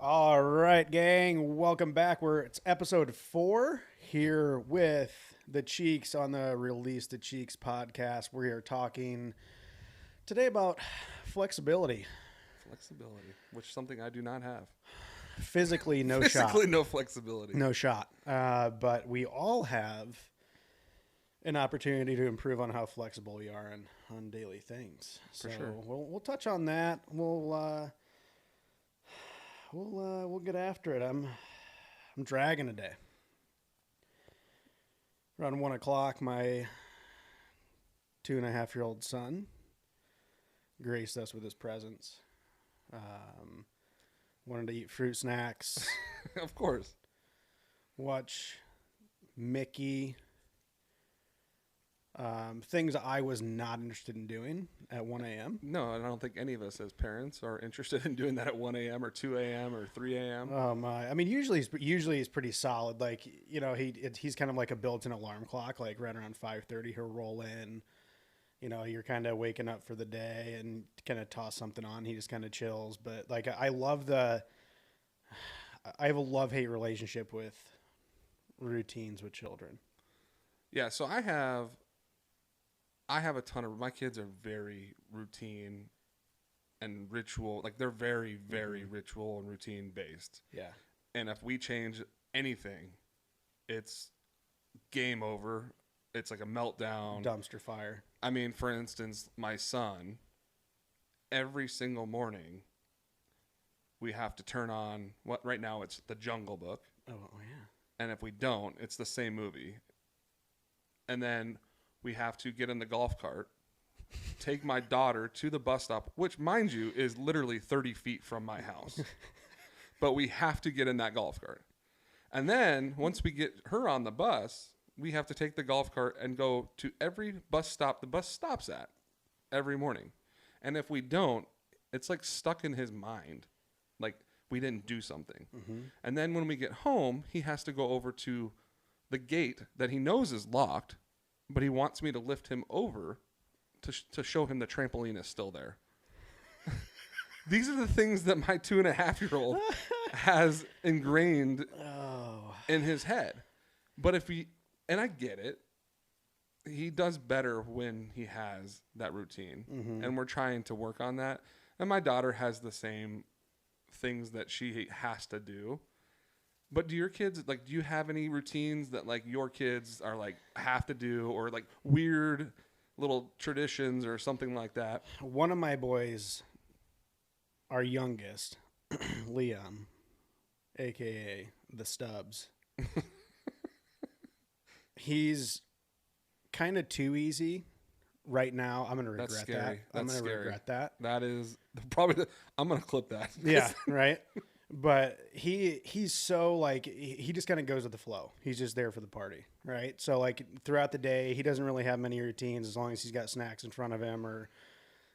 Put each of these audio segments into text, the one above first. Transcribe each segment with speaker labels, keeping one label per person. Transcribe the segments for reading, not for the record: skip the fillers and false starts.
Speaker 1: All right, gang. Welcome back. It's episode 4 here with the Cheeks on the Release the Cheeks podcast. We're here talking today about flexibility.
Speaker 2: Flexibility, which is something I do not have.
Speaker 1: Physically, no
Speaker 2: Physically,
Speaker 1: shot.
Speaker 2: no flexibility.
Speaker 1: No shot. But we all have an opportunity to improve on how flexible we are on daily things.
Speaker 2: For
Speaker 1: So
Speaker 2: sure.
Speaker 1: we'll touch on that. We'll get after it. I'm dragging today. Around 1:00, my 2.5-year-old son graced us with his presence. Wanted to eat fruit snacks,
Speaker 2: Of course.
Speaker 1: watch Mickey. Things I was not interested in doing at 1 a.m.
Speaker 2: No, I don't think any of us as parents are interested in doing that at 1 a.m. or 2 a.m. or 3 a.m.
Speaker 1: I mean, usually he's pretty solid. Like, you know, he's kind of like a built-in alarm clock. Like right around 5:30, he'll roll in. You know, you're kind of waking up for the day and kind of toss something on. He just kind of chills. But like, I have a love-hate relationship with routines with children.
Speaker 2: Yeah, so I have a ton of, my kids are very routine and ritual. Like they're very, very ritual and routine based.
Speaker 1: Yeah.
Speaker 2: And if we change anything, it's game over. It's like a meltdown.
Speaker 1: Dumpster fire.
Speaker 2: I mean, for instance, my son, every single morning, we have to turn on what right now it's the Jungle Book.
Speaker 1: Oh yeah.
Speaker 2: And if we don't, it's the same movie. And then we have to get in the golf cart, take my daughter to the bus stop, which, mind you, is literally 30 feet from my house. But we have to get in that golf cart. And then once we get her on the bus, we have to take the golf cart and go to every bus stop the bus stops at every morning. And if we don't, it's like stuck in his mind. Like we didn't do something. Mm-hmm. And then when we get home, he has to go over to the gate that he knows is locked, but he wants me to lift him over to show him the trampoline is still there. These are the things that my 2.5-year-old has ingrained in his head. But and I get it, he does better when he has that routine. Mm-hmm. And we're trying to work on that. And my daughter has the same things that she has to do. But do your kids, like, do you have any routines that, like, your kids are, like, have to do or, like, weird little traditions or something like that?
Speaker 1: One of my boys, our youngest, Liam, a.k.a. the Stubbs, he's kind of too easy right now. I'm going to regret
Speaker 2: That's scary.
Speaker 1: that. I'm going to regret that.
Speaker 2: That is probably I'm going to clip that.
Speaker 1: Yeah, right? But he's so, like, he just kind of goes with the flow. He's just there for the party, right? So, like, throughout the day, he doesn't really have many routines as long as he's got snacks in front of him or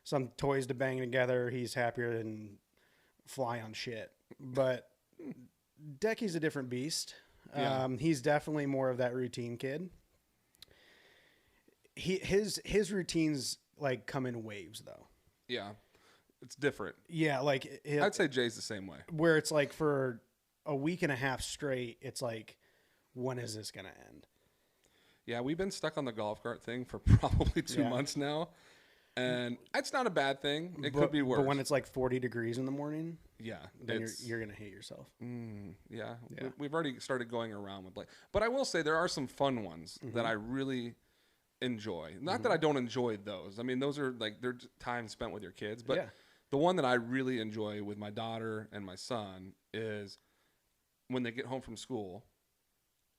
Speaker 1: some toys to bang together. He's happier than fly on shit. But Decky's a different beast.
Speaker 2: Yeah.
Speaker 1: He's definitely more of that routine kid. His routines, like, come in waves, though.
Speaker 2: Yeah. It's different.
Speaker 1: Yeah, like...
Speaker 2: I'd say Jay's the same way.
Speaker 1: Where it's like for a week and a half straight, it's like, when is this going to end?
Speaker 2: Yeah, we've been stuck on the golf cart thing for probably 2
Speaker 1: Yeah.
Speaker 2: months now. And it's not a bad thing. It could be worse.
Speaker 1: But when it's like 40 degrees in the morning,
Speaker 2: yeah,
Speaker 1: then you're going to hate yourself.
Speaker 2: Yeah.
Speaker 1: Yeah.
Speaker 2: We've already started going around with, like, but I will say there are some fun ones that I really enjoy. Not that I don't enjoy those. I mean, those are, like, they're time spent with your kids. But
Speaker 1: Yeah.
Speaker 2: the one that I really enjoy with my daughter and my son is when they get home from school,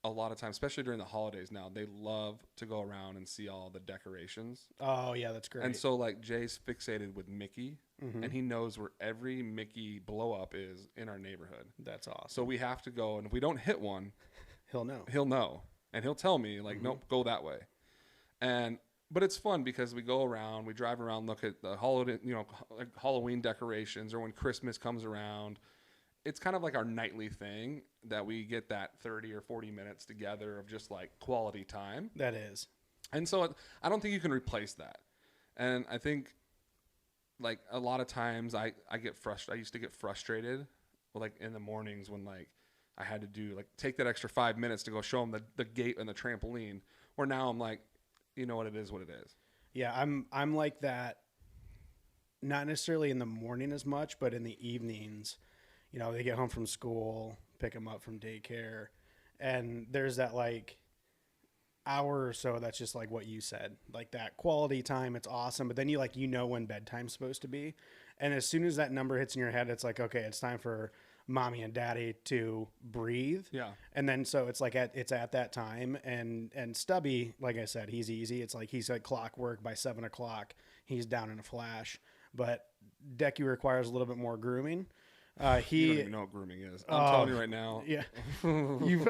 Speaker 2: a lot of times, especially during the holidays now, they love to go around and see all the decorations.
Speaker 1: Oh, yeah, that's great.
Speaker 2: And so, like, Jay's fixated with Mickey, and he knows where every Mickey blow-up is in our neighborhood.
Speaker 1: That's awesome.
Speaker 2: So we have to go, and if we don't hit one,
Speaker 1: He'll know.
Speaker 2: he'll know. And he'll tell me, like, nope, go that way. But it's fun because we go around, we drive around, look at the holiday, like Halloween decorations, or when Christmas comes around. It's kind of like our nightly thing that we get that 30 or 40 minutes together of just, like, quality time.
Speaker 1: That is.
Speaker 2: And so I don't think you can replace that. And I think, like, a lot of times I get frustrated. I used to get frustrated like in the mornings when like I had to do like take that extra 5 minutes to go show him the gate and the trampoline. Where now I'm like, you know what it is, what it is.
Speaker 1: Yeah, I'm like that. Not necessarily in the morning as much, but in the evenings. You know, they get home from school, pick them up from daycare, and there's that like hour or so that's just like what you said, like that quality time. It's awesome, but then you like when bedtime's supposed to be, and as soon as that number hits in your head, it's like, okay, it's time for mommy and daddy to breathe.
Speaker 2: Yeah.
Speaker 1: And then so it's like it's at that time, and Stubby, like I said, he's easy. It's like he's like clockwork. By 7 o'clock he's down in a flash. But Decky requires a little bit more grooming.
Speaker 2: You don't even know what grooming is. I'm telling you right now.
Speaker 1: Yeah,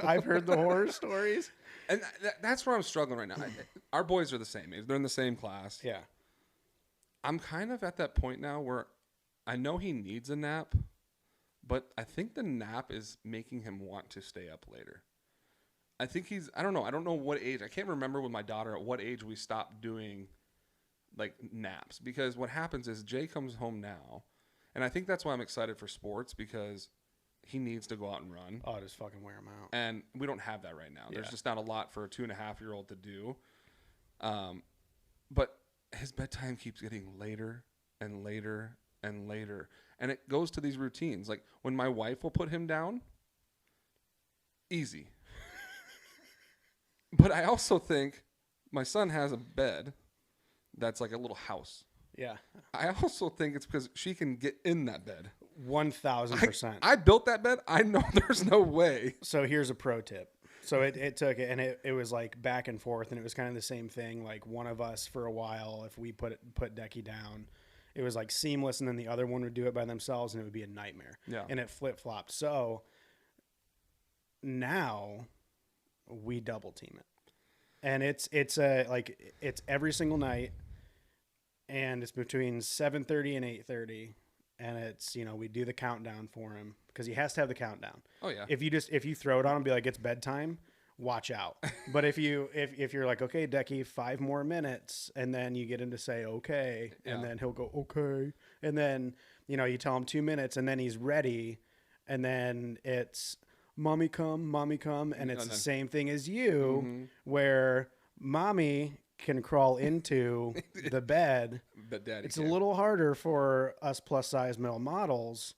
Speaker 1: I've heard the horror stories,
Speaker 2: and that's where I'm struggling right now. Our boys are the same age; they're in the same class.
Speaker 1: Yeah,
Speaker 2: I'm kind of at that point now where I know he needs a nap, but I think the nap is making him want to stay up later. I think I don't know what age. I can't remember with my daughter at what age we stopped doing like naps, because what happens is Jay comes home now, and I think that's why I'm excited for sports, because he needs to go out and run.
Speaker 1: Oh, just fucking wear him out.
Speaker 2: And we don't have that right now. There's just not a lot for a 2.5-year-old to do. But his bedtime keeps getting later and later and later. And it goes to these routines. Like when my wife will put him down, easy. But I also think my son has a bed that's like a little house.
Speaker 1: Yeah.
Speaker 2: I also think it's because she can get in that bed.
Speaker 1: 1,000%.
Speaker 2: I built that bed. I know there's no way.
Speaker 1: So here's a pro tip. So it took it, and it was like back and forth, and it was kind of the same thing. Like one of us for a while, if we put Decky down, it was like seamless, and then the other one would do it by themselves, and it would be a nightmare.
Speaker 2: Yeah.
Speaker 1: And it flip-flopped. So now we double team it. And it's every single night, and it's between 7:30 and 8:30, and it's, we do the countdown for him because he has to have the countdown.
Speaker 2: Oh yeah.
Speaker 1: If you throw it on and be like, it's bedtime, watch out. But if you're like, okay, Decky, 5 more minutes, and then you get him to say okay, and then he'll go okay, and then you tell him 2 minutes, and then he's ready, and then it's mommy come, and it's the same thing as you, where mommy can crawl into the bed.
Speaker 2: But daddy
Speaker 1: It's
Speaker 2: can't.
Speaker 1: a little harder for us plus size male models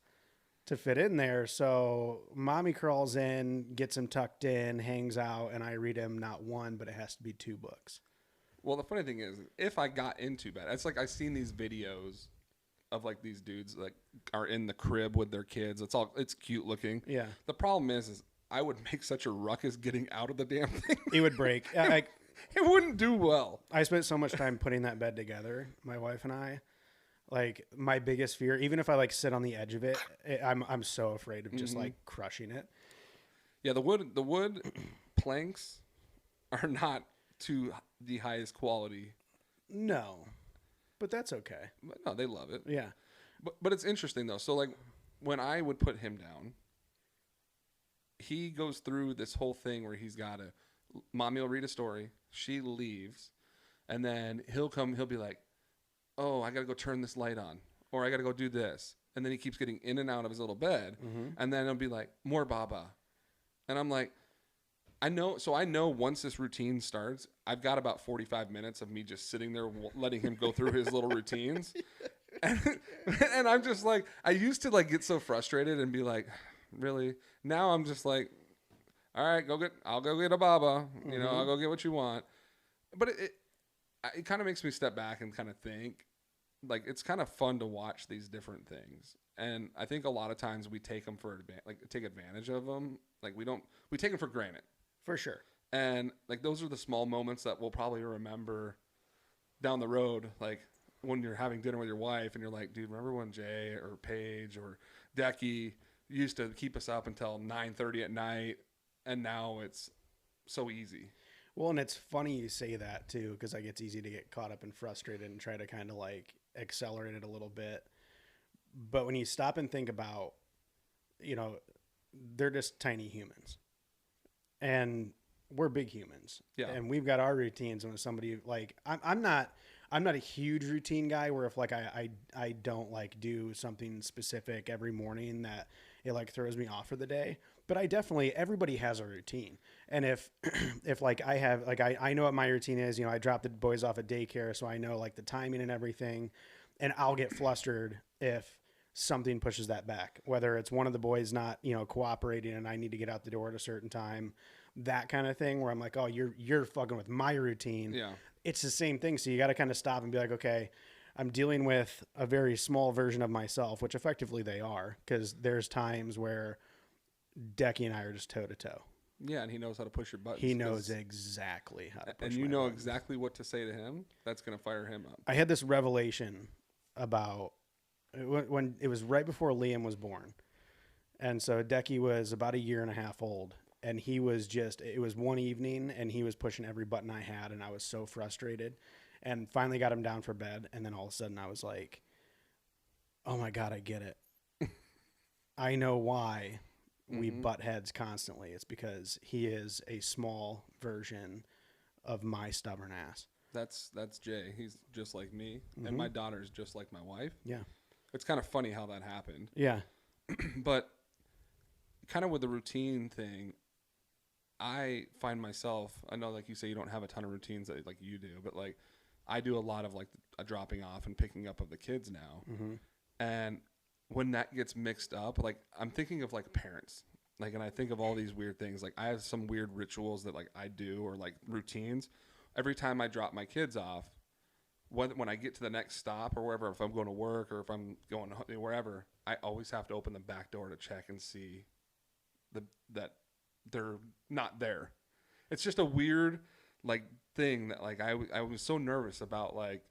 Speaker 1: to fit in there. So mommy crawls in, gets him tucked in, hangs out, and I read him not one, but it has to be 2 books.
Speaker 2: Well, the funny thing is, if I got into bed, it's like I've seen these videos of like these dudes like are in the crib with their kids. It's cute looking.
Speaker 1: Yeah.
Speaker 2: The problem is I would make such a ruckus getting out of the damn thing.
Speaker 1: It would break.
Speaker 2: It wouldn't do well.
Speaker 1: I spent so much time putting that bed together, my wife and I. Like my biggest fear, even if I like sit on the edge of it, I'm so afraid of just like crushing it.
Speaker 2: Yeah, the wood planks are not to the highest quality.
Speaker 1: No, but that's okay.
Speaker 2: But no, they love it.
Speaker 1: Yeah.
Speaker 2: But it's interesting though. So like when I would put him down, he goes through this whole thing where he's got to, mommy will read a story, she leaves, and then he'll be like, oh, I got to go turn this light on, or I got to go do this. And then he keeps getting in and out of his little bed. And then he'll be like, more Baba. And I'm like, I know once this routine starts, I've got about 45 minutes of me just sitting there letting him go through his little routines. And I'm just like, I used to like get so frustrated and be like, really? Now I'm just like, all right, I'll go get a Baba. I'll go get what you want. But it kind of makes me step back and kind of think, like, it's kind of fun to watch these different things. And I think a lot of times we take them take advantage of them. Like we take them for granted.
Speaker 1: For sure.
Speaker 2: And like, those are the small moments that we'll probably remember down the road. Like when you're having dinner with your wife and you're like, dude, remember when Jay or Paige or Decky used to keep us up until 9:30 at night, and now it's so easy.
Speaker 1: Well, and it's funny you say that too, because like it's easy to get caught up and frustrated and try to kind of like accelerate it a little bit. But when you stop and think about, they're just tiny humans, and we're big humans.
Speaker 2: Yeah.
Speaker 1: And we've got our routines. And when somebody like, I'm not a huge routine guy where if like I don't like do something specific every morning that it like throws me off for the day. But I definitely, everybody has a routine. And if, if like I have, like I know what my routine is, you know, I drop the boys off at daycare, so I know like the timing and everything. And I'll get flustered if something pushes that back, whether it's one of the boys not, you know, cooperating and I need to get out the door at a certain time, that kind of thing where I'm like, oh, you're fucking with my routine.
Speaker 2: Yeah.
Speaker 1: It's the same thing. So you got to kind of stop and be like, okay, I'm dealing with a very small version of myself, which effectively they are, because there's times where Decky and I are just toe to toe.
Speaker 2: Yeah, and he knows how to push your buttons.
Speaker 1: He knows exactly how to push.
Speaker 2: And you know
Speaker 1: buttons.
Speaker 2: exactly what to say to him. That's going to fire him up.
Speaker 1: I had this revelation about when it was right before Liam was born. And so Decky was about a year and a half old. And he was just, it was one evening and he was pushing every button I had. And I was so frustrated. And finally got him down for bed. And then all of a sudden I was like, oh my God, I get it. I know why we butt heads constantly. It's because he is a small version of my stubborn ass.
Speaker 2: That's Jay. He's just like me. And my daughter's just like my wife.
Speaker 1: Yeah.
Speaker 2: It's kind of funny how that happened.
Speaker 1: Yeah.
Speaker 2: But kind of with the routine thing, I find myself, I know like you say you don't have a ton of routines that, like you do, but like I do a lot of like a dropping off and picking up of the kids now. And when that gets mixed up, like I'm thinking of like parents, like, and I think of all these weird things. Like I have some weird rituals that like I do, or like routines. Every time I drop my kids off, when I get to the next stop or wherever, if I'm going to work or if I'm going wherever, I always have to open the back door to check and see that they're not there. It's just a weird like thing that like I was so nervous about like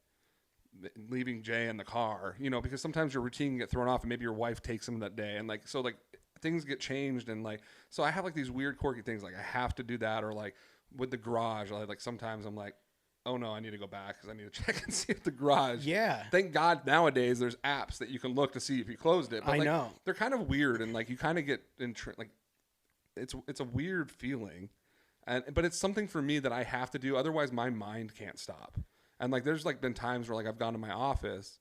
Speaker 2: leaving Jay in the car, you know, because sometimes your routine can get thrown off and maybe your wife takes him that day, and like so like things get changed, and like so I have like these weird quirky things like I have to do that, or like with the garage, like sometimes I'm like, oh no, I need to go back because I need to check and see if the garage.
Speaker 1: Yeah.
Speaker 2: Thank God nowadays there's apps that you can look to see if you closed it. But
Speaker 1: I
Speaker 2: like,
Speaker 1: know.
Speaker 2: they're kind of weird, and like you kind of get like it's a weird feeling, but it's something for me that I have to do. Otherwise, my mind can't stop. And like there's like been times where like I've gone to my office,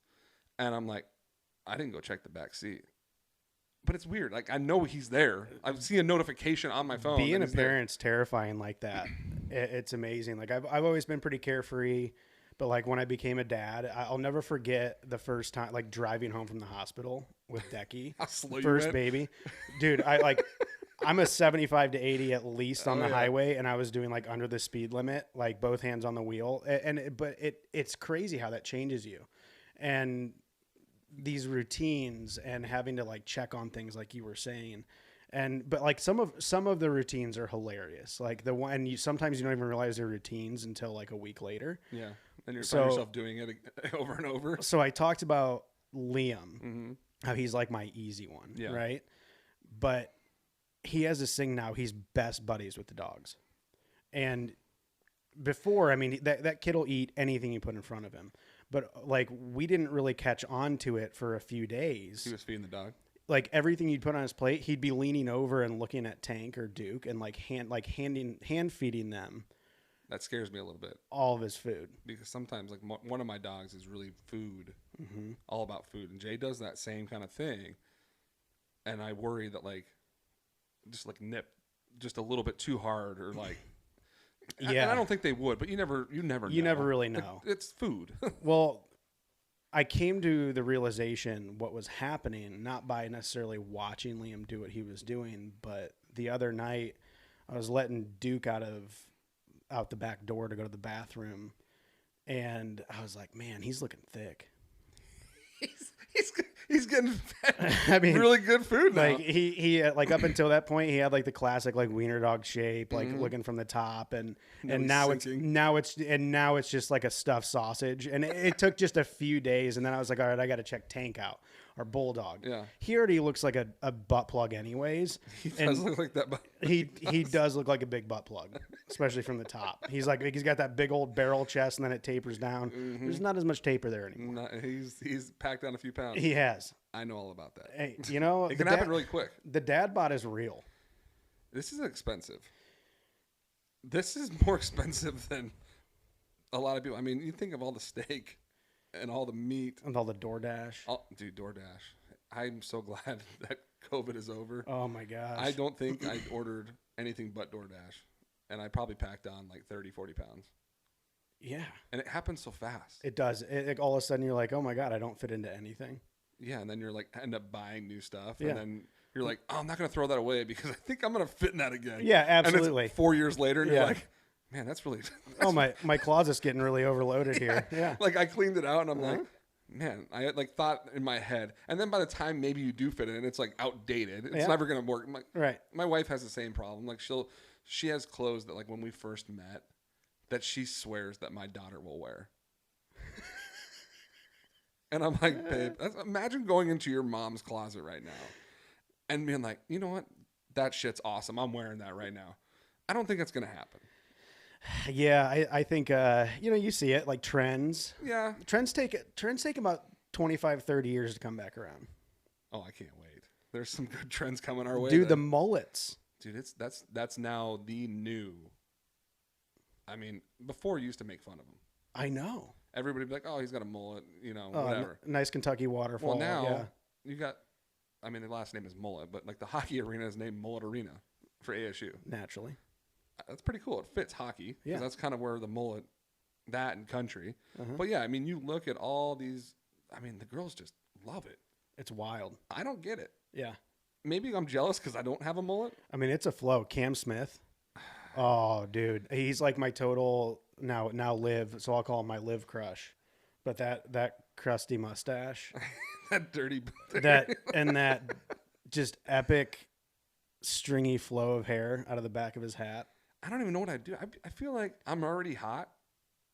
Speaker 2: and I'm like, I didn't go check the back seat. But it's weird. Like I know he's there. I see a notification on my phone.
Speaker 1: Being a parent's terrifying like that. It's amazing. Like I've always been pretty carefree, but like when I became a dad, I'll never forget the first time like driving home from the hospital with Decky, first baby, dude. I'm a 75 to 80 at least on the highway, and I was doing like under the speed limit, like both hands on the wheel, but it's crazy how that changes you, and these routines and having to like check on things like you were saying. But like some of the routines are hilarious. Like the one, sometimes you don't even realize they're routines until like a week later.
Speaker 2: Yeah. And you find yourself doing it over and over.
Speaker 1: So I talked about Liam, how he's like my easy one, right? But he has this thing now. He's best buddies with the dogs. And before, I mean, that kid will eat anything you put in front of him. But like we didn't really catch on to it for a few days.
Speaker 2: He was feeding the dog.
Speaker 1: Like everything you'd put on his plate, he'd be leaning over and looking at Tank or Duke and like hand feeding them.
Speaker 2: That scares me a little bit.
Speaker 1: All of his food.
Speaker 2: Because sometimes like one of my dogs is really food, all about food, and Jay does that same kind of thing, and I worry that like just like nip just a little bit too hard or like. Yeah, and I don't think they would, but you never know.
Speaker 1: You never really know.
Speaker 2: It's food.
Speaker 1: Well, I came to the realization what was happening, not by necessarily watching Liam do what he was doing, but the other night I was letting Duke out the back door to go to the bathroom, and I was like, man, he's looking thick.
Speaker 2: He's getting fed.
Speaker 1: I mean,
Speaker 2: really good food now.
Speaker 1: Like he like up until that point he had like the classic like wiener dog shape, like looking from the top, and now it's just like a stuffed sausage, and it took just a few days, and then I was like, all right, I got to check Tank out, our bulldog.
Speaker 2: Yeah,
Speaker 1: he already looks like a butt plug anyways.
Speaker 2: He does look like that.
Speaker 1: He does look like a big butt plug, especially from the top. He's got that big old barrel chest, and then it tapers down. There's not as much taper there anymore.
Speaker 2: He's packed on a few pounds.
Speaker 1: He has.
Speaker 2: I know all about that.
Speaker 1: Hey, you know,
Speaker 2: it can happen really quick.
Speaker 1: The dad bod is real.
Speaker 2: This is expensive. This is more expensive than a lot of people. I mean, you think of all the steak and all the meat.
Speaker 1: And all the DoorDash.
Speaker 2: Dude, DoorDash. I'm so glad that COVID is over.
Speaker 1: Oh my gosh.
Speaker 2: I don't think I ordered anything but DoorDash, and I probably packed on like 30, 40 pounds.
Speaker 1: Yeah.
Speaker 2: And it happens so fast.
Speaker 1: It does. All of a sudden you're like, oh my God, I don't fit into anything.
Speaker 2: Yeah, and then you're like, end up buying new stuff,
Speaker 1: Yeah.
Speaker 2: and then you're like, oh, I'm not going to throw that away because I think I'm going to fit in that again.
Speaker 1: Yeah, absolutely.
Speaker 2: And it's 4 years later, and
Speaker 1: Yeah.
Speaker 2: you're like, man, that's really...
Speaker 1: Oh, my closet's getting really overloaded here. Yeah.
Speaker 2: Like, I cleaned it out, and I'm like, man, I like thought in my head. And then by the time maybe you do fit in, it's like outdated. It's never going to work.
Speaker 1: Right.
Speaker 2: My wife has the same problem. Like, she has clothes that, like, when we first met, that she swears that my daughter will wear. And I'm like, babe, imagine going into your mom's closet right now and being like, you know what? That shit's awesome. I'm wearing that right now. I don't think that's going to happen.
Speaker 1: Yeah, I think, you see it, like trends.
Speaker 2: Yeah.
Speaker 1: Trends take about 25, 30 years to come back around.
Speaker 2: Oh, I can't wait. There's some good trends coming our way.
Speaker 1: Dude, the mullets.
Speaker 2: Dude, that's now the new. I mean, before you used to make fun of him.
Speaker 1: I know.
Speaker 2: Everybody would be like, oh, he's got a mullet, whatever.
Speaker 1: Nice Kentucky waterfall.
Speaker 2: Well, now
Speaker 1: yeah.
Speaker 2: you got, I mean, the last name is Mullet, but like the hockey arena is named Mullet Arena for ASU.
Speaker 1: Naturally.
Speaker 2: That's pretty cool. It fits hockey.
Speaker 1: Yeah.
Speaker 2: That's kind of where the mullet, that and country.
Speaker 1: Uh-huh.
Speaker 2: But yeah, I mean, you look at all these, I mean, the girls just love it.
Speaker 1: It's wild.
Speaker 2: I don't get it.
Speaker 1: Yeah.
Speaker 2: Maybe I'm jealous because I don't have a mullet.
Speaker 1: I mean, it's a flow. Cam Smith. Oh, dude. He's like my total now live. So I'll call him my live crush. But that crusty mustache,
Speaker 2: That dirty.
Speaker 1: that just epic stringy flow of hair out of the back of his hat.
Speaker 2: I don't even know what I do. I feel like I'm already hot.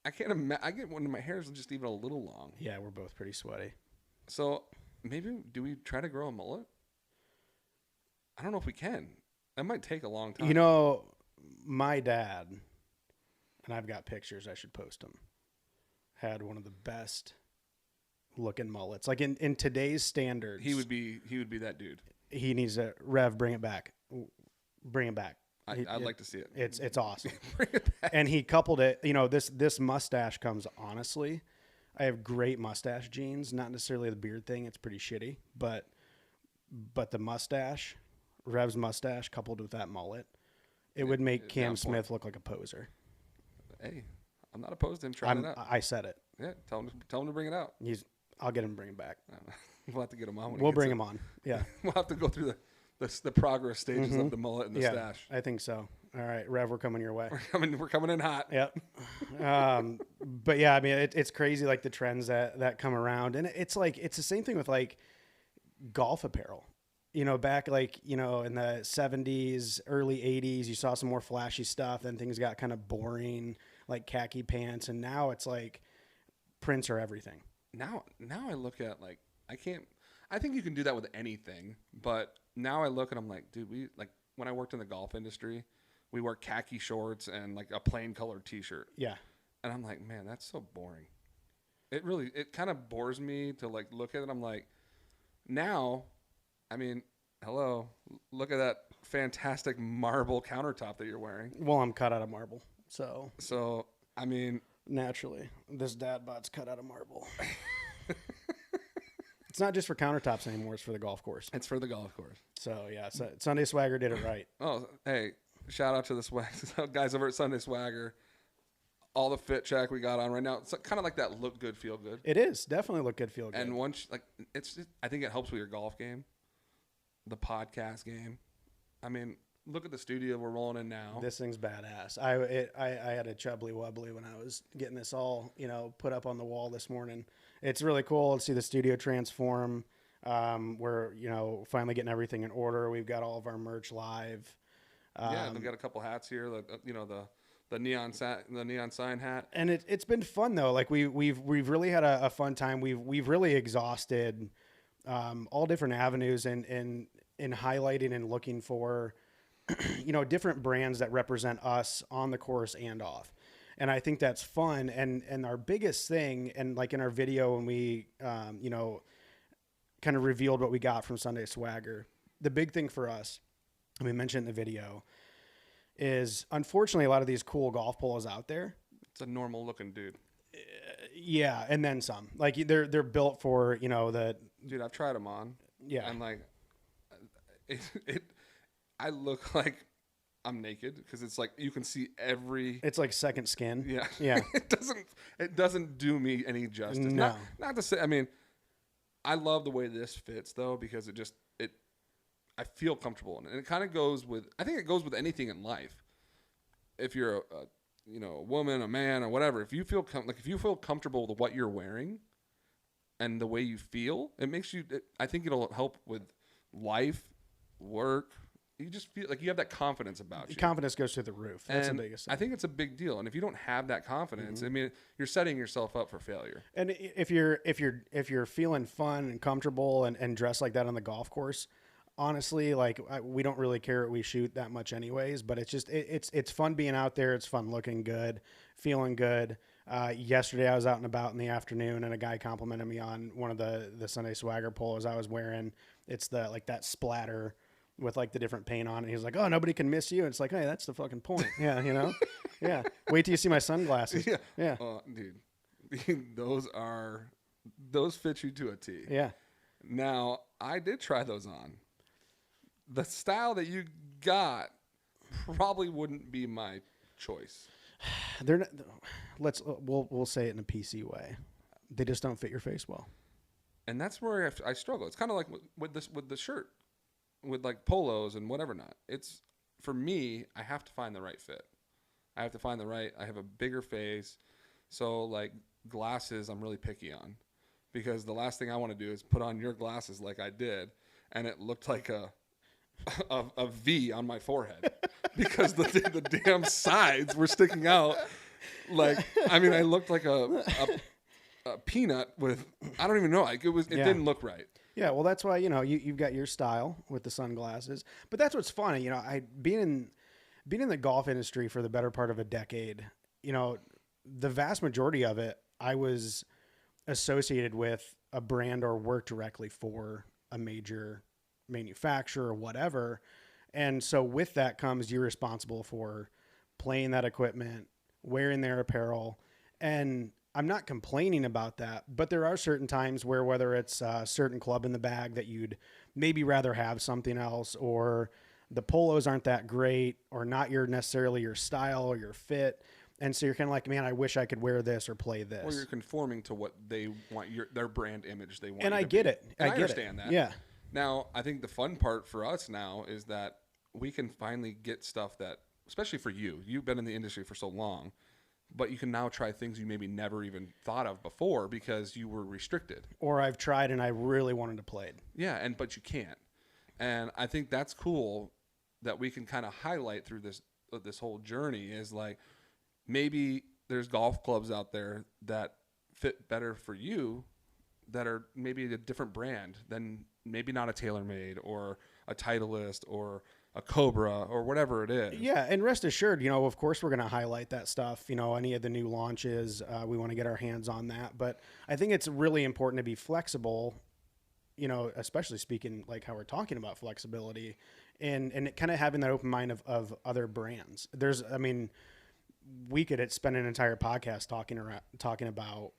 Speaker 2: I can't imagine. I get when my hair is just even a little long.
Speaker 1: Yeah, we're both pretty sweaty.
Speaker 2: So maybe do we try to grow a mullet? I don't know if we can. That might take a long time.
Speaker 1: You know, my dad, and I've got pictures, I should post them, had one of the best looking mullets. Like in today's standards,
Speaker 2: he would be that dude.
Speaker 1: He needs to bring it back. Bring it back.
Speaker 2: I'd like to see it.
Speaker 1: It's awesome.
Speaker 2: Bring it back.
Speaker 1: And he coupled it, this mustache comes, honestly, I have great mustache genes, not necessarily the beard thing. It's pretty shitty, but the mustache, Rev's mustache coupled with that mullet, it would make Cam Smith look like a poser.
Speaker 2: Hey, I'm not opposed to him trying it out.
Speaker 1: I said it.
Speaker 2: Yeah, tell him to bring it out.
Speaker 1: I'll get him to bring it back.
Speaker 2: We'll have to get him on.
Speaker 1: We'll bring him on. Yeah.
Speaker 2: We'll have to go through the progress stages of the mullet and the stash.
Speaker 1: I think so. All right, Rev, we're coming your way.
Speaker 2: We're coming in hot.
Speaker 1: Yep. But yeah, I mean, it's crazy, like the trends that come around, and it's the same thing with like golf apparel. Back like in the 70s, early 80s, you saw some more flashy stuff. Then things got kind of boring, like khaki pants, and now it's like prints are everything.
Speaker 2: Now I look at like I think you can do that with anything, but now I look and I'm like, dude, when I worked in the golf industry, we wore khaki shorts and like a plain colored t-shirt.
Speaker 1: Yeah. And
Speaker 2: I'm like, man, that's so boring. It kind of bores me to like look at it. I'm like, now, I mean, hello, look at that fantastic marble countertop that you're wearing.
Speaker 1: Well, I'm cut out of marble. So
Speaker 2: I mean,
Speaker 1: naturally, this dad bod's cut out of marble. It's not just for countertops anymore. It's for the golf course.
Speaker 2: It's for the golf course.
Speaker 1: So, yeah, Sunday Swagger did it right.
Speaker 2: Oh, hey, shout out to the guys over at Sunday Swagger. All the fit check we got on right now. It's kind of like that look good, feel good.
Speaker 1: It is. Definitely look good, feel good.
Speaker 2: And once, I think it helps with your golf game, the podcast game. I mean, look at the studio we're rolling in now.
Speaker 1: This thing's badass. I had a chubbly wubbly when I was getting this all, put up on the wall this morning. It's really cool to see the studio transform. We're, finally getting everything in order. We've got all of our merch live.
Speaker 2: Yeah, we've got a couple hats here. The neon sign hat.
Speaker 1: And it's been fun though. Like we've really had a fun time. We've really exhausted all different avenues in highlighting and looking for different brands that represent us on the course and off. And I think that's fun. And our biggest thing, and like in our video when we, kind of revealed what we got from Sunday Swagger, the big thing for us, and we mentioned in the video, is unfortunately a lot of these cool golf polos out there.
Speaker 2: It's a normal looking dude.
Speaker 1: Yeah. And then some. Like they're built for, the...
Speaker 2: Dude, I've tried them on.
Speaker 1: Yeah.
Speaker 2: And like, it I look like I'm naked because it's like you can see every.
Speaker 1: It's like second skin.
Speaker 2: Yeah.
Speaker 1: Yeah.
Speaker 2: It doesn't do me any justice.
Speaker 1: No.
Speaker 2: Not to say. I mean, I love the way this fits though because it I feel comfortable in it. And it kind of goes with. I think it goes with anything in life. If you're a woman, a man, or whatever, if you feel if you feel comfortable with what you're wearing and the way you feel, it makes you. I think it'll help with life, work. You just feel like you have that confidence about you.
Speaker 1: Confidence goes through the roof. That's
Speaker 2: And
Speaker 1: the biggest thing.
Speaker 2: I think it's a big deal. And if you don't have that confidence, I mean, you're setting yourself up for failure.
Speaker 1: And if you're feeling fun and comfortable and dressed like that on the golf course, honestly, like we don't really care what we shoot that much anyways, but it's just it's fun being out there. It's fun looking good, feeling good. Yesterday I was out and about in the afternoon and a guy complimented me on one of the Sunday Swagger polos I was wearing. It's the like that splatter with like the different paint on it. He was like, "Oh, nobody can miss you." And it's like, "Hey, that's the fucking point." Yeah, Yeah. Wait till you see my sunglasses. Yeah.
Speaker 2: Dude, those fit you to a T.
Speaker 1: Yeah.
Speaker 2: Now, I did try those on. The style that you got probably wouldn't be my choice.
Speaker 1: They're not, we'll say it in a PC way. They just don't fit your face well.
Speaker 2: And that's where I struggle. It's kind of like with the shirt, with like polos and whatever not. It's for me, I have to find the right fit. I have a bigger face. So like glasses, I'm really picky on because the last thing I want to do is put on your glasses like I did. And it looked like a V on my forehead because the damn sides were sticking out. Like, I mean, I looked like a peanut with, I don't even know. Like it didn't look right.
Speaker 1: Yeah, well, that's why you've got your style with the sunglasses. But that's what's funny. Being in the golf industry for the better part of a decade. The vast majority of it, I was associated with a brand or worked directly for a major manufacturer or whatever. And so with that comes you're responsible for playing that equipment, wearing their apparel, and I'm not complaining about that, but there are certain times where whether it's a certain club in the bag that you'd maybe rather have something else, or the polos aren't that great, or not necessarily your style or your fit. And so you're kind of like, man, I wish I could wear this or play this.
Speaker 2: Or you're conforming to what they want, their brand image they want.
Speaker 1: And
Speaker 2: I
Speaker 1: get it.
Speaker 2: I understand that.
Speaker 1: Yeah.
Speaker 2: Now, I think the fun part for us now is that we can finally get stuff that, especially for you, you've been in the industry for so long, but you can now try things you maybe never even thought of before because you were restricted.
Speaker 1: Or I've tried and I really wanted to play it.
Speaker 2: Yeah, but you can't. And I think that's cool that we can kind of highlight through this whole journey is like maybe there's golf clubs out there that fit better for you that are maybe a different brand than maybe not a TaylorMade or a Titleist or a Cobra or whatever it is.
Speaker 1: Yeah, and rest assured, of course we're going to highlight that stuff. Any of the new launches, we want to get our hands on that. But I think it's really important to be flexible, especially speaking like how we're talking about flexibility and kind of having that open mind of other brands. We could spend an entire podcast talking about,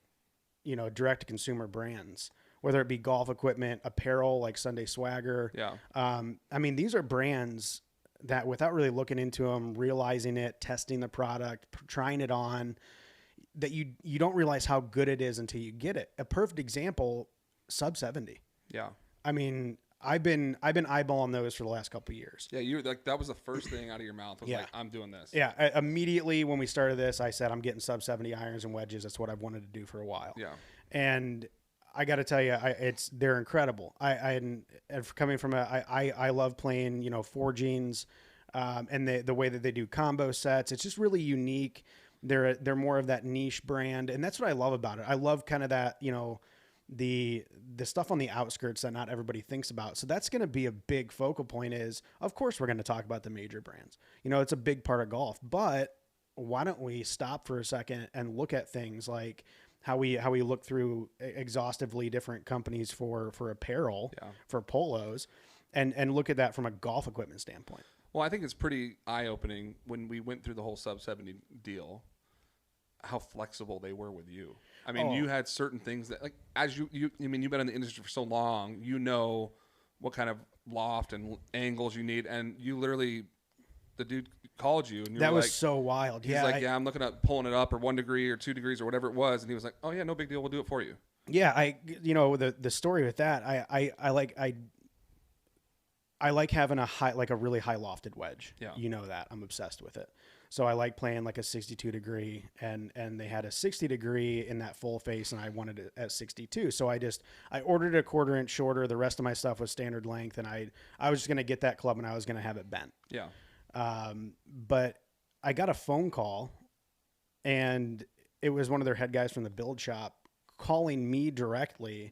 Speaker 1: direct to consumer brands, whether it be golf equipment, apparel like Sunday Swagger.
Speaker 2: Yeah.
Speaker 1: These are brands that without really looking into them, realizing it, testing the product, trying it on, that you don't realize how good it is until you get it. A perfect example, Sub 70.
Speaker 2: Yeah.
Speaker 1: I've been eyeballing those for the last couple of years.
Speaker 2: Yeah, you like that was the first thing out of your mouth was like, I'm doing this.
Speaker 1: Yeah, immediately when we started this, I said I'm getting Sub 70 irons and wedges. That's what I've wanted to do for a while.
Speaker 2: Yeah.
Speaker 1: And I got to tell you, they're incredible. Coming from I love playing, forgings, and the way that they do combo sets. It's just really unique. They're more of that niche brand, and that's what I love about it. I love kind of that, the stuff on the outskirts that not everybody thinks about. So that's going to be a big focal point. Is of course we're going to talk about the major brands. It's a big part of golf, but why don't we stop for a second and look at things like how we look through exhaustively different companies for apparel, for polos, and look at that from a golf equipment standpoint.
Speaker 2: Well, I think it's pretty eye-opening when we went through the whole Sub 70 deal, how flexible they were with you. You had certain things that, like, as you've been in the industry for so long, what kind of loft and angles you need, and you literally, the dude called you and you
Speaker 1: That
Speaker 2: were
Speaker 1: was
Speaker 2: like,
Speaker 1: so wild.
Speaker 2: he's
Speaker 1: Yeah.
Speaker 2: like, I'm looking at pulling it up or 1 degree or 2 degrees or whatever it was, and he was like, oh yeah, no big deal, we'll do it for you.
Speaker 1: Yeah. The story with that, I like having a really high lofted wedge.
Speaker 2: Yeah.
Speaker 1: You know that I'm obsessed with it. So I like playing like a 62 degree and they had a 60 degree in that full face and I wanted it at 62. So I ordered a 1/4 inch shorter. The rest of my stuff was standard length and I was just going to get that club and I was going to have it bent.
Speaker 2: Yeah.
Speaker 1: But I got a phone call and it was one of their head guys from the build shop calling me directly,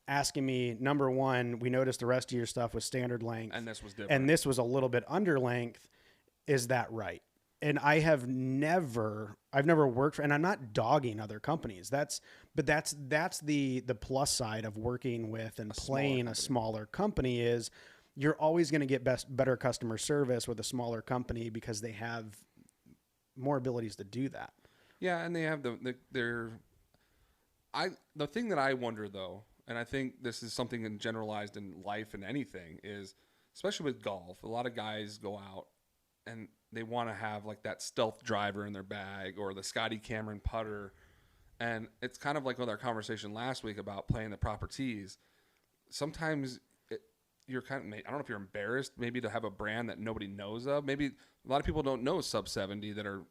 Speaker 1: asking me, number one, we noticed the rest of your stuff was standard length.
Speaker 2: And this was different.
Speaker 1: And this was a little bit under length. Is that right? And I've never worked for, and I'm not dogging other companies. That's the plus side of working with and playing a smaller company is you're always going to get better customer service with a smaller company because they have more abilities to do that.
Speaker 2: Yeah. And they have the thing that I wonder though, and I think this is something in generalized in life and anything is, especially with golf, a lot of guys go out and they want to have like that stealth driver in their bag or the Scotty Cameron putter. And it's kind of like with our conversation last week about playing the proper tees. Sometimes you're kind of, I don't know if you're embarrassed maybe to have a brand that nobody knows of. Maybe a lot of people don't know sub 70 that are,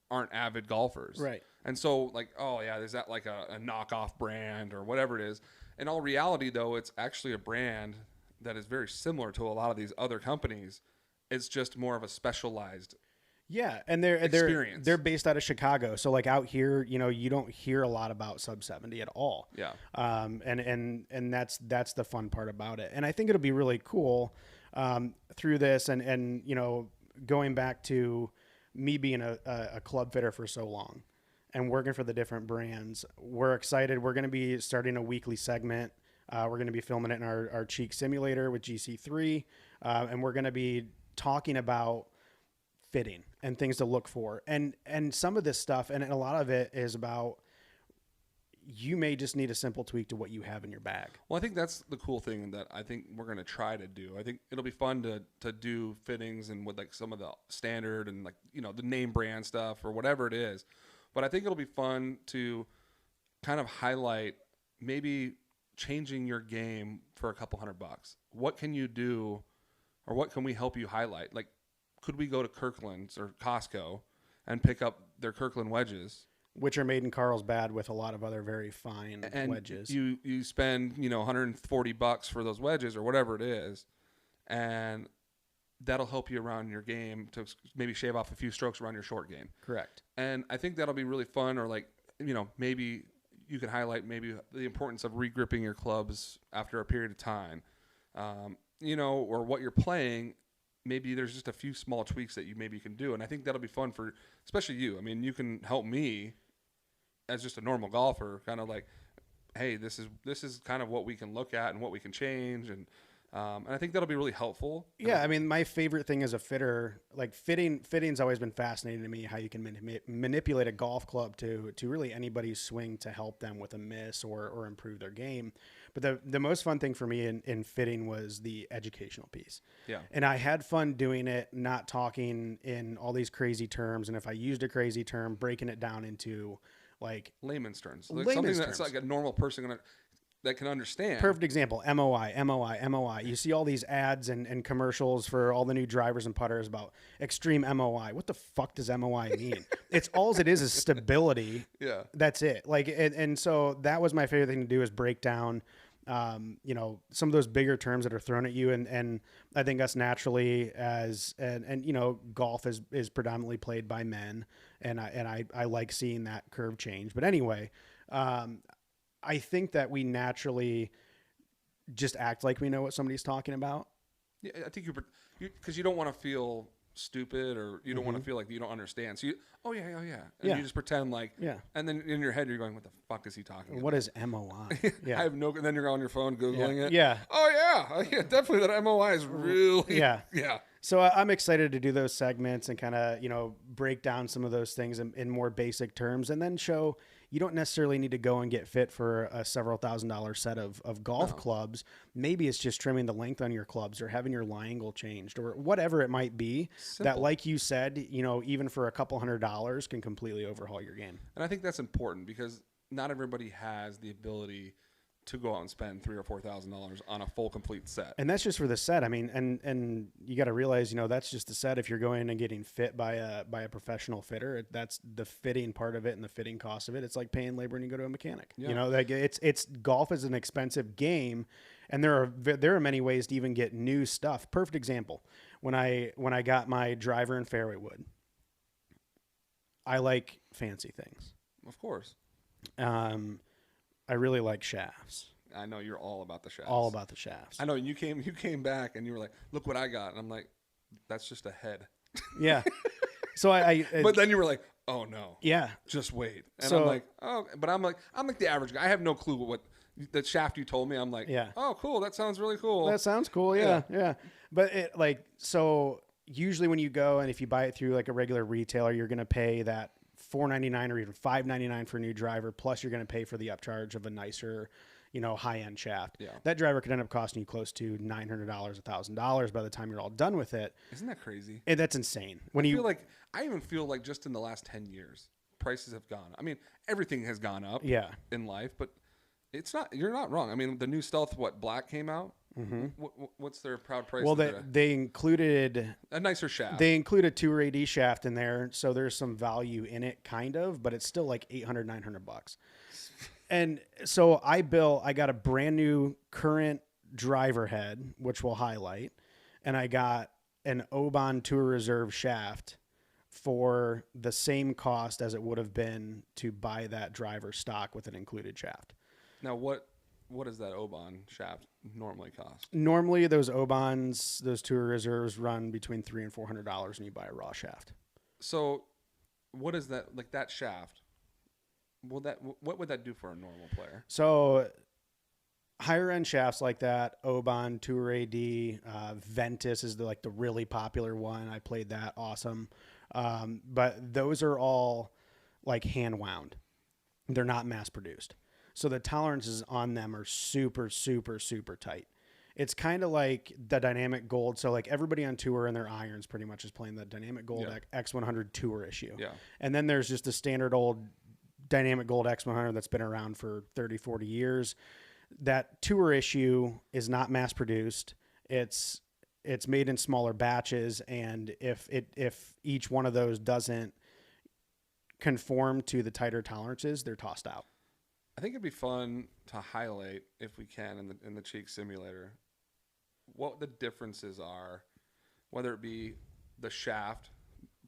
Speaker 2: aren't avid golfers.
Speaker 1: Right.
Speaker 2: And so like, oh yeah, is that like a knockoff brand or whatever it is? In all reality though, it's actually a brand that is very similar to a lot of these other companies. It's just more of a specialized
Speaker 1: and
Speaker 2: experience.
Speaker 1: They're based out of Chicago. So like out here, you don't hear a lot about sub 70 at all.
Speaker 2: Yeah.
Speaker 1: And that's the fun part about it. And I think it'll be really cool through this and going back to me being a club fitter for so long and working for the different brands. We're excited. We're going to be starting a weekly segment. We're going to be filming it in our Cheek Simulator with GC3. And we're going to be talking about fitting and things to look for. And some of this stuff, and a lot of it is about you may just need a simple tweak to what you have in your bag.
Speaker 2: Well, I think that's the cool thing that I think we're going to try to do. I think it'll be fun to do fittings and with like some of the standard and like, the name brand stuff or whatever it is. But I think it'll be fun to kind of highlight maybe changing your game for a couple $100. What can you do or what can we help you highlight? Like, could we go to Kirkland's or Costco and pick up their Kirkland wedges?
Speaker 1: Which are made in Carlsbad with a lot of other very fine wedges.
Speaker 2: You spend, $140 for those wedges or whatever it is, and that'll help you around your game to maybe shave off a few strokes around your short game.
Speaker 1: Correct.
Speaker 2: And I think that'll be really fun, or like, maybe you could highlight maybe the importance of regripping your clubs after a period of time, or what you're playing. Maybe there's just a few small tweaks that you maybe can do. And I think that'll be fun for, especially you. I mean, you can help me as just a normal golfer, kind of like, hey, this is kind of what we can look at and what we can change. And I think that'll be really helpful.
Speaker 1: Yeah. I mean, my favorite thing as a fitter, like fitting's always been fascinating to me, how you can manipulate a golf club to really anybody's swing to help them with a miss or improve their game. But the most fun thing for me in fitting was the educational piece.
Speaker 2: Yeah.
Speaker 1: And I had fun doing it, not talking in all these crazy terms. And if I used a crazy term, breaking it down into like
Speaker 2: layman's terms, like something that's like a normal person that can understand.
Speaker 1: Perfect example, MOI. You see all these ads and commercials for all the new drivers and putters about extreme MOI. What the fuck does MOI mean? It's all it is stability.
Speaker 2: Yeah.
Speaker 1: That's it. Like, and so that was my favorite thing to do is break down, some of those bigger terms that are thrown at you. And I think us naturally golf is predominantly played by men. And I like seeing that curve change. But anyway, I think that we naturally just act like we know what somebody's talking about.
Speaker 2: Yeah, I think because you don't want to feel stupid or you don't want to feel like you don't understand. So and you just pretend like, and then in your head you're going, what the fuck is he talking about?
Speaker 1: What is MOI? Yeah.
Speaker 2: I have no, and then you're on your phone Googling it.
Speaker 1: Yeah.
Speaker 2: Oh yeah, definitely that MOI is really, yeah.
Speaker 1: So I'm excited to do those segments and kind of, break down some of those things in more basic terms and then show, you don't necessarily need to go and get fit for a several $1,000 set of golf clubs. Maybe it's just trimming the length on your clubs or having your lie angle changed or whatever it might be.
Speaker 2: Simple.
Speaker 1: That, like you said, even for a couple $100 can completely overhaul your game.
Speaker 2: And I think that's important because not everybody has the ability to go out and spend $3,000 or $4,000 on a full complete set.
Speaker 1: And that's just for the set. I mean, and you got to realize, that's just the set. If you're going and getting fit by a professional fitter, that's the fitting part of it and the fitting cost of it. It's like paying labor when you go to a mechanic.
Speaker 2: Yeah.
Speaker 1: Like it's golf is an expensive game, and there are many ways to even get new stuff. Perfect example. When I got my driver and fairway wood, I like fancy things.
Speaker 2: Of course.
Speaker 1: I really like shafts.
Speaker 2: I know you're all about the shafts.
Speaker 1: All about the shafts.
Speaker 2: I know you came back and you were like, look what I got. And I'm like, that's just a head.
Speaker 1: Yeah. So
Speaker 2: but then you were like, oh no.
Speaker 1: Yeah.
Speaker 2: Just wait. And
Speaker 1: So,
Speaker 2: I'm like, oh, but I'm like the average guy. I have no clue what the shaft you told me. I'm like,
Speaker 1: yeah.
Speaker 2: Oh, cool. That sounds really cool.
Speaker 1: That sounds cool. Yeah. But so usually when you go and if you buy it through like a regular retailer, you're going to pay that $4.99 or even $5.99 for a new driver. Plus you're going to pay for the upcharge of a nicer, high-end shaft.
Speaker 2: Yeah.
Speaker 1: That driver could end up costing you close to $900, $1,000 by the time you're all done with it.
Speaker 2: Isn't that crazy?
Speaker 1: And that's insane.
Speaker 2: I even feel like just in the last 10 years, prices have gone up. I mean, everything has gone up in life, but you're not wrong. I mean, the new Stealth, Black came out? Mm-hmm. What's their proud price?
Speaker 1: Well, they included
Speaker 2: a nicer shaft.
Speaker 1: They include a tour AD shaft in there, so there's some value in it, kind of, but it's still like $800, $900. And so I got a brand new current driver head, which will highlight, and I got an Oban Tour Reserve shaft for the same cost as it would have been to buy that driver stock with an included shaft.
Speaker 2: Now, what does that Oban shaft normally cost?
Speaker 1: Normally, those Obans, those Tour Reserves, run between $300 and $400 when you buy a raw shaft.
Speaker 2: So, what is that like? That shaft? What would that do for a normal player?
Speaker 1: So, higher end shafts like that, Oban, Tour AD, Ventus is the really popular one. I played that, awesome. But those are all like hand wound. They're not mass produced. So the tolerances on them are super, super, super tight. It's kind of like the Dynamic Gold. So like everybody on tour and their irons pretty much is playing the Dynamic Gold X100 Tour issue.
Speaker 2: Yeah.
Speaker 1: And then there's just the standard old Dynamic Gold X100 that's been around for 30, 40 years. That tour issue is not mass produced. It's made in smaller batches. And if each one of those doesn't conform to the tighter tolerances, they're tossed out.
Speaker 2: I think it'd be fun to highlight, if we can, in the Cheek Simulator, what the differences are, whether it be the shaft,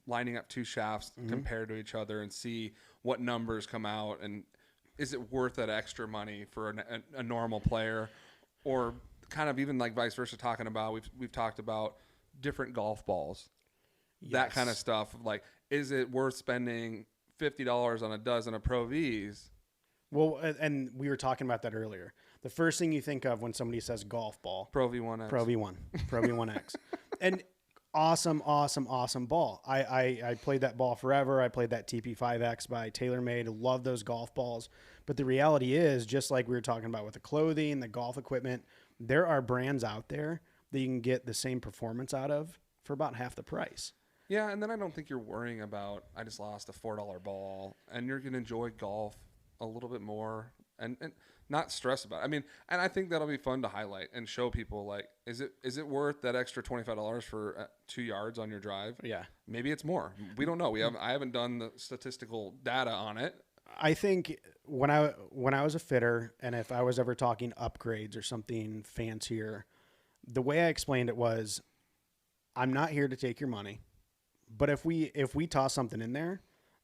Speaker 2: lining up two shafts compared to each other and see what numbers come out, and is it worth that extra money for a normal player, or kind of even like vice versa, talking about, we've talked about different golf balls, that kind of stuff. Like, is it worth spending $50 on a dozen of Pro Vs?
Speaker 1: Well, and we were talking about that earlier. The first thing you think of when somebody says golf ball,
Speaker 2: Pro V1X.
Speaker 1: Pro V1X. And awesome ball. I played that ball forever. I played that TP5X by TaylorMade. Love those golf balls. But the reality is, just like we were talking about with the clothing, the golf equipment, there are brands out there that you can get the same performance out of for about half the price.
Speaker 2: Yeah, and then I don't think you're worrying about, I just lost a $4 ball, and you're going to enjoy golf a little bit more and not stress about it. I mean, and I think that'll be fun to highlight and show people, like, is it worth that extra $25 for 2 yards on your drive?
Speaker 1: Yeah.
Speaker 2: Maybe it's more. We don't know. I haven't done the statistical data on it.
Speaker 1: I think when I was a fitter, and if I was ever talking upgrades or something fancier, the way I explained it was, I'm not here to take your money, but if we toss something in there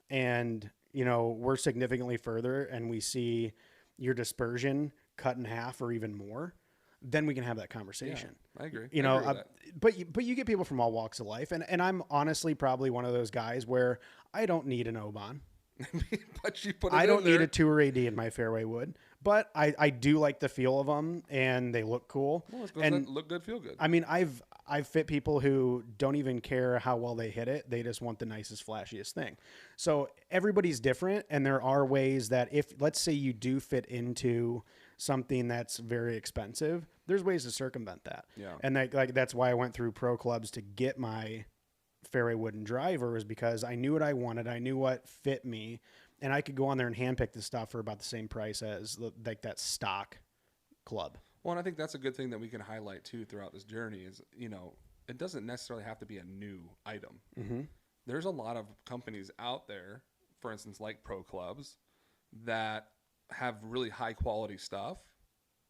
Speaker 1: and we're significantly further and we see your dispersion cut in half or even more, then we can have that conversation.
Speaker 2: Yeah, I agree.
Speaker 1: But you get people from all walks of life. And I'm honestly probably one of those guys where I don't need an Oban.
Speaker 2: But you put it
Speaker 1: I don't
Speaker 2: in there.
Speaker 1: need a Tour AD in my fairway wood, but I do like the feel of them and they look cool.
Speaker 2: Well,
Speaker 1: and
Speaker 2: look good, feel good.
Speaker 1: I mean, I've fit people who don't even care how well they hit it. They just want the nicest, flashiest thing. So everybody's different. And there are ways that if, let's say you do fit into something that's very expensive, there's ways to circumvent that.
Speaker 2: Yeah.
Speaker 1: And that's why I went through pro clubs to get my fairway wooden driver, was because I knew what I wanted. I knew what fit me, and I could go on there and handpick the stuff for about the same price as like that stock club.
Speaker 2: Well, and I think that's a good thing that we can highlight too throughout this journey is, it doesn't necessarily have to be a new item.
Speaker 1: Mm-hmm.
Speaker 2: There's a lot of companies out there, for instance, like pro clubs, that have really high quality stuff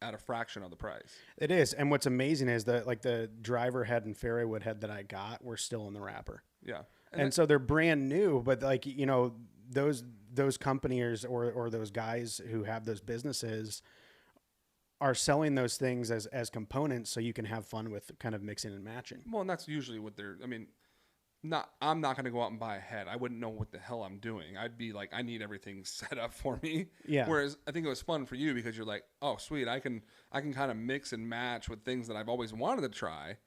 Speaker 2: at a fraction of the price.
Speaker 1: It is. And what's amazing is that like the driver head and fairway wood head that I got were still in the wrapper.
Speaker 2: Yeah.
Speaker 1: And so they're brand new, but like, those companies or those guys who have those businesses are selling those things as components so you can have fun with kind of mixing and matching.
Speaker 2: Well, and that's usually what I'm not going to go out and buy a head. I wouldn't know what the hell I'm doing. I'd be like, I need everything set up for me.
Speaker 1: Yeah.
Speaker 2: Whereas I think it was fun for you because you're like, oh, sweet. I can kind of mix and match with things that I've always wanted to try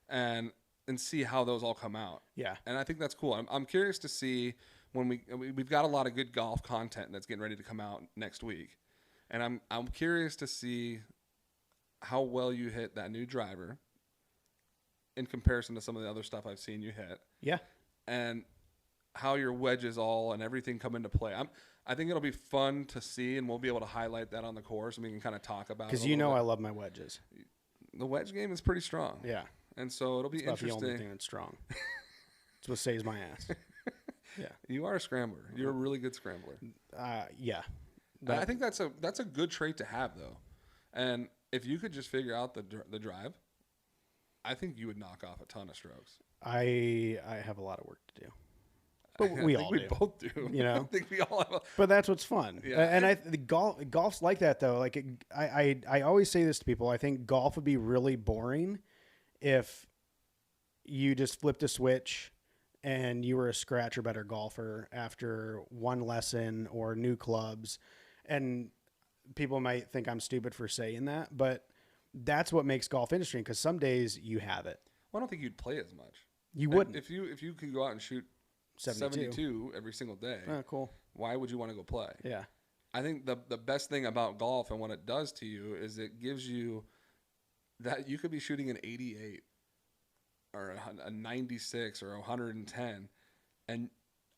Speaker 2: and see how those all come out.
Speaker 1: Yeah.
Speaker 2: And I think that's cool. I'm curious to see when we've got a lot of good golf content that's getting ready to come out next week. And I'm curious to see how well you hit that new driver in comparison to some of the other stuff I've seen you hit.
Speaker 1: Yeah.
Speaker 2: And how your wedges all and everything come into play. I think it'll be fun to see, and we'll be able to highlight that on the course, and we can kind of talk about it.
Speaker 1: Because
Speaker 2: bit.
Speaker 1: I love my wedges.
Speaker 2: The wedge game is pretty strong.
Speaker 1: Yeah.
Speaker 2: And so it'll be
Speaker 1: It's about
Speaker 2: interesting.
Speaker 1: the only thing that's strong. It's what saves my ass. Yeah.
Speaker 2: You are a scrambler. You're a really good scrambler.
Speaker 1: Yeah.
Speaker 2: I think that's a good trait to have, though. And if you could just figure out the drive, I think you would knock off a ton of strokes.
Speaker 1: I have a lot of work to do, but we all do.
Speaker 2: Both do. I think we all have.
Speaker 1: But that's what's fun.
Speaker 2: Yeah.
Speaker 1: And the golf's like that though. Like I always say this to people. I think golf would be really boring if you just flipped a switch and you were a scratch or better golfer after one lesson or new clubs. And people might think I'm stupid for saying that, but that's what makes golf interesting, because some days you have it.
Speaker 2: Well, I don't think you'd play as much.
Speaker 1: You wouldn't.
Speaker 2: If you could go out and shoot 72 every single day.
Speaker 1: Oh, cool.
Speaker 2: Why would you want to go play?
Speaker 1: Yeah.
Speaker 2: I think the best thing about golf and what it does to you is it gives you that you could be shooting an 88 or a 96 or 110, and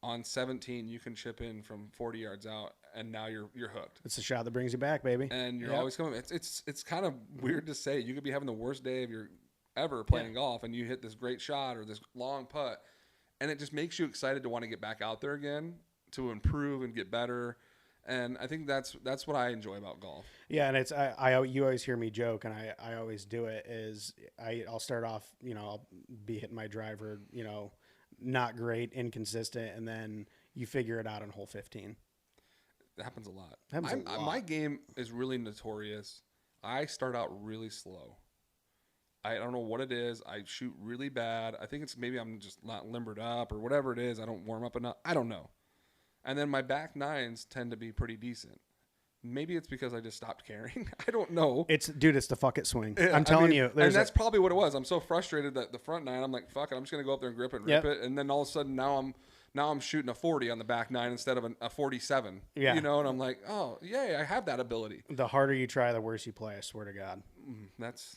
Speaker 2: on 17 you can chip in from 40 yards out, and now you're hooked.
Speaker 1: It's the shot that brings you back, baby.
Speaker 2: And you're always coming. It's kind of weird to say. You could be having the worst day of your ever playing golf, and you hit this great shot or this long putt, and it just makes you excited to want to get back out there again to improve and get better. And I think that's what I enjoy about golf. Yeah,
Speaker 1: and it's you always hear me joke, and I always do it. Is I'll start off, I'll be hitting my driver, not great, inconsistent, and then you figure it out on hole 15.
Speaker 2: It happens a lot.
Speaker 1: My
Speaker 2: game is really notorious. I start out really slow. I don't know what it is. I shoot really bad. I think it's maybe I'm just not limbered up or whatever it is. I don't warm up enough. I don't know. And then my back nines tend to be pretty decent. Maybe it's because I just stopped caring. I don't know.
Speaker 1: It's the fuck it swing. I'm telling you.
Speaker 2: And that's probably what it was. I'm so frustrated that the front nine, I'm like, fuck it. I'm just going to go up there and grip it and rip it. And then all of a sudden now I'm shooting a 40 on the back nine instead of a 47.
Speaker 1: Yeah.
Speaker 2: And I'm like, oh, yay, I have that ability.
Speaker 1: The harder you try, the worse you play, I swear to God.
Speaker 2: That's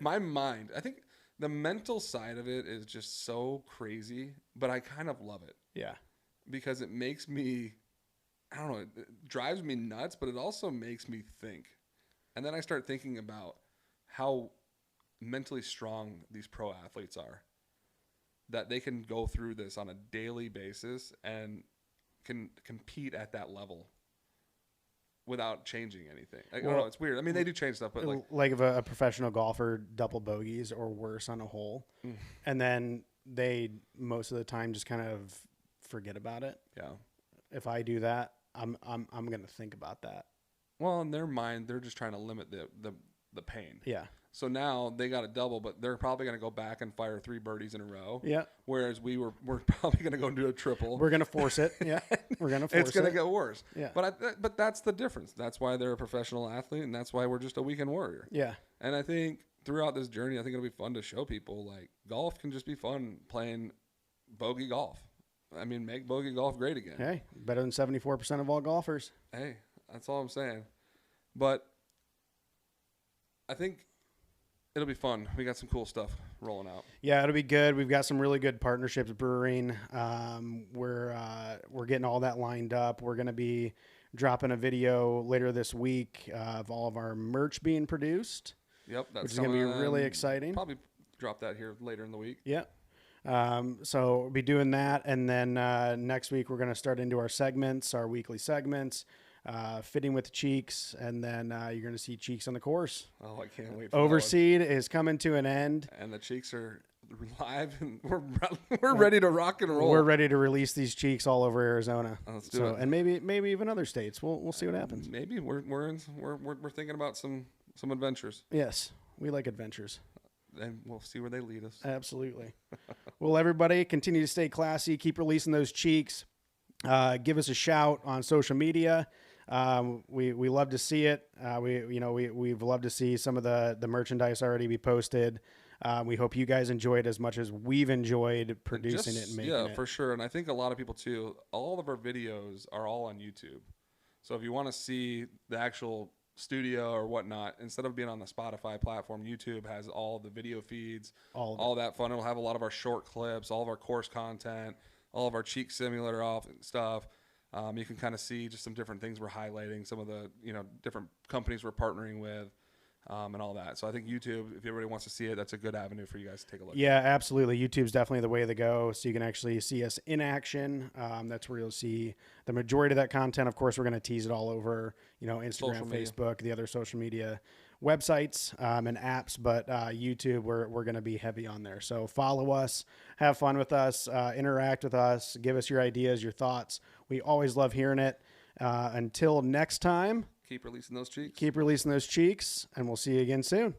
Speaker 2: my mind. I think the mental side of it is just so crazy, but I kind of love it.
Speaker 1: Yeah.
Speaker 2: Because it makes me, I don't know, it drives me nuts, but it also makes me think. And then I start thinking about how mentally strong these pro athletes are, that they can go through this on a daily basis and can compete at that level without changing anything. I don't know, it's weird. I mean, they do change stuff, but
Speaker 1: like if a professional golfer double bogeys or worse on a hole, and then they most of the time just kind of forget about it.
Speaker 2: Yeah.
Speaker 1: If I do that, I'm going to think about that.
Speaker 2: Well, in their mind, they're just trying to limit the pain.
Speaker 1: Yeah.
Speaker 2: So now they got a double, but they're probably going to go back and fire 3 birdies in a row.
Speaker 1: Yeah.
Speaker 2: Whereas we're probably going to go and do a triple.
Speaker 1: We're going to force it. Yeah. We're going to force it.
Speaker 2: It's going to get worse.
Speaker 1: Yeah.
Speaker 2: But that's the difference. That's why they're a professional athlete, and that's why we're just a weekend warrior.
Speaker 1: Yeah.
Speaker 2: And I think throughout this journey, I think it'll be fun to show people like golf can just be fun playing bogey golf. I mean, make bogey golf great again.
Speaker 1: Hey, better than 74% of all golfers.
Speaker 2: Hey, that's all I'm saying. But I think it'll be fun. We got some cool stuff rolling out.
Speaker 1: Yeah, it'll be good. We've got some really good partnerships brewing. We're getting all that lined up. We're going to be dropping a video later this week of all of our merch being produced.
Speaker 2: Yep, that's
Speaker 1: which is going to be really exciting.
Speaker 2: Probably drop that here later in the week.
Speaker 1: Yeah. So we'll be doing that, and then next week we're going to start into our segments, our weekly segments, fitting with the Cheeks, and then you're going to see Cheeks on the course.
Speaker 2: Oh, I can't wait. For
Speaker 1: Overseed is coming to an end,
Speaker 2: and the Cheeks are live, and we're ready to rock and roll.
Speaker 1: We're ready to release these Cheeks all over Arizona.
Speaker 2: Let's do it,
Speaker 1: and maybe even other states. We'll see what happens.
Speaker 2: Maybe we're thinking about some adventures.
Speaker 1: Yes, we like adventures.
Speaker 2: And we'll see where they lead us.
Speaker 1: Absolutely. Well, everybody, continue to stay classy. Keep releasing those Cheeks. Give us a shout on social media. We love to see it. We've loved to see some of the merchandise already be posted. We hope you guys enjoy it as much as we've enjoyed producing it and making it.
Speaker 2: Yeah, for sure. And I think a lot of people too. All of our videos are all on YouTube. So if you want to see the actual studio or whatnot, instead of being on the Spotify platform, YouTube has all the video feeds, all that fun. It'll have a lot of our short clips, all of our course content, all of our Cheek Simulator stuff. You can kind of see just some different things we're highlighting, some of the different companies we're partnering with, and all that. So I think YouTube, if everybody wants to see it, that's a good avenue for you guys to take a look.
Speaker 1: Yeah, absolutely. YouTube's definitely the way to go, so you can actually see us in action. That's where you'll see the majority of that content. Of course, we're going to tease it all over, Instagram, Facebook, the other social media websites and apps. But YouTube, we're going to be heavy on there. So follow us, have fun with us, interact with us, give us your ideas, your thoughts. We always love hearing it. Until next time.
Speaker 2: Keep releasing those Cheeks.
Speaker 1: Keep releasing those Cheeks, and we'll see you again soon.